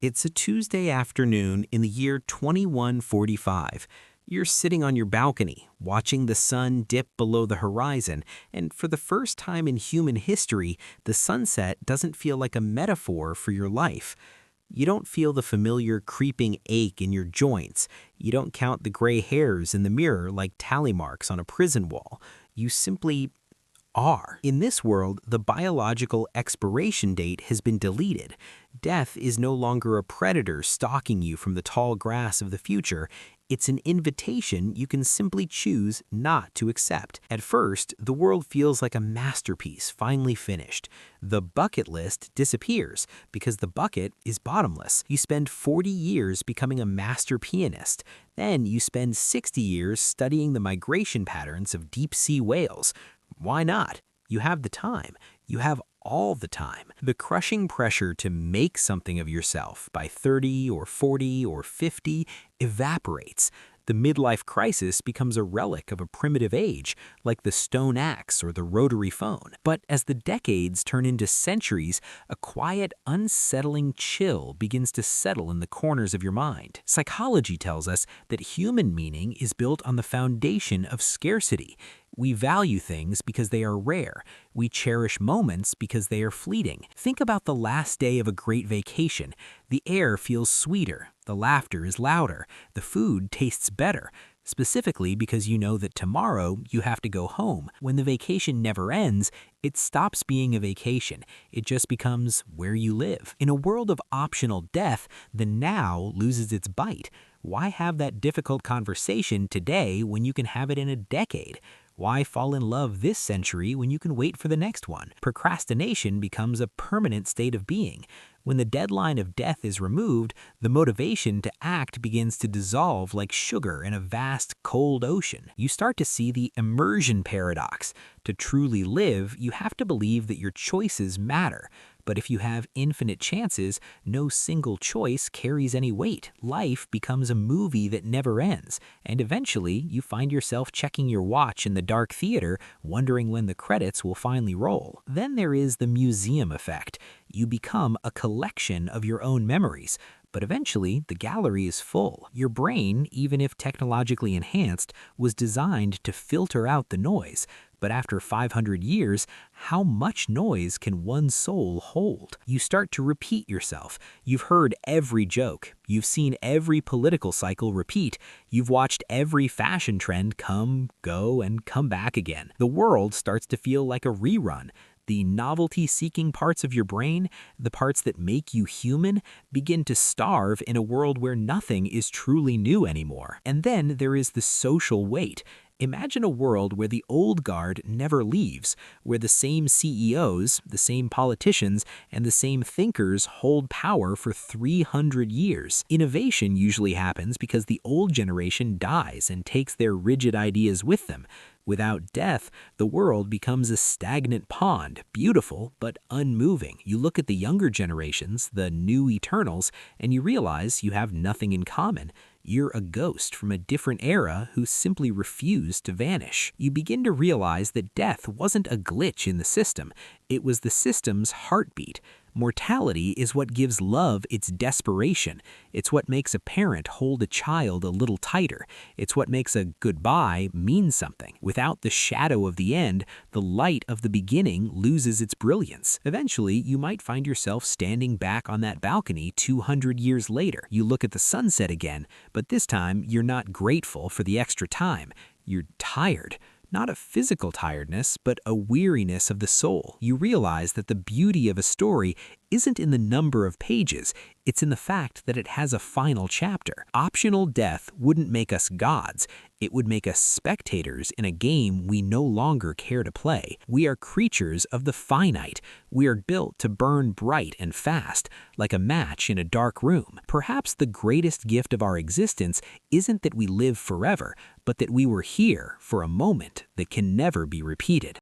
It's a Tuesday afternoon in the year 2145. You're sitting on your balcony, watching the sun dip below the horizon, and for the first time in human history, the sunset doesn't feel like a metaphor for your life. You don't feel the familiar creeping ache in your joints. You don't count the gray hairs in the mirror like tally marks on a prison wall. You simply are. In this world, the biological expiration date has been deleted. Death is no longer a predator stalking you from the tall grass of the future. It's an invitation you can simply choose not to accept. At first, the world feels like a masterpiece finally finished. The bucket list disappears because the bucket is bottomless. You spend 40 years becoming a master pianist. Then you spend 60 years studying the migration patterns of deep-sea whales. Why not? You have the time. You have all the time. The crushing pressure to make something of yourself by 30 or 40 or 50 evaporates. The midlife crisis becomes a relic of a primitive age, like the stone axe or the rotary phone. But as the decades turn into centuries, a quiet, unsettling chill begins to settle in the corners of your mind. Psychology tells us that human meaning is built on the foundation of scarcity. We value things because they are rare. We cherish moments because they are fleeting. Think about the last day of a great vacation. The air feels sweeter, the laughter is louder, the food tastes better, specifically because you know that tomorrow you have to go home. When the vacation never ends, it stops being a vacation. It just becomes where you live. In a world of optional death, the now loses its bite. Why have that difficult conversation today when you can have it in a decade? Why fall in love this century when you can wait for the next one? Procrastination becomes a permanent state of being. When the deadline of death is removed, the motivation to act begins to dissolve like sugar in a vast, cold ocean. You start to see the immersion paradox. To truly live, you have to believe that your choices matter. But if you have infinite chances, no single choice carries any weight. Life becomes a movie that never ends, and eventually you find yourself checking your watch in the dark theater, wondering when the credits will finally roll. Then there is the museum effect. You become a collection of your own memories. But eventually, the gallery is full. Your brain, even if technologically enhanced, was designed to filter out the noise. But after 500 years, how much noise can one soul hold? You start to repeat yourself. You've heard every joke. You've seen every political cycle repeat. You've watched every fashion trend come, go, and come back again. The world starts to feel like a rerun. The novelty-seeking parts of your brain, the parts that make you human, begin to starve in a world where nothing is truly new anymore. And then there is the social weight. Imagine a world where the old guard never leaves, where the same CEOs, the same politicians, and the same thinkers hold power for 300 years. Innovation usually happens because the old generation dies and takes their rigid ideas with them. Without death, the world becomes a stagnant pond, beautiful but unmoving. You look at the younger generations, the new Eternals, and you realize you have nothing in common. You're a ghost from a different era who simply refused to vanish. You begin to realize that death wasn't a glitch in the system. It was the system's heartbeat. Mortality is what gives love its desperation. It's what makes a parent hold a child a little tighter. It's what makes a goodbye mean something. Without the shadow of the end, the light of the beginning loses its brilliance. Eventually, you might find yourself standing back on that balcony 200 years later. You look at the sunset again, but this time you're not grateful for the extra time. You're tired. Not a physical tiredness, but a weariness of the soul. You realize that the beauty of a story isn't in the number of pages, it's in the fact that it has a final chapter. Optional death wouldn't make us gods. It would make us spectators in a game we no longer care to play. We are creatures of the finite. We are built to burn bright and fast, like a match in a dark room. Perhaps the greatest gift of our existence isn't that we live forever, but that we were here for a moment that can never be repeated.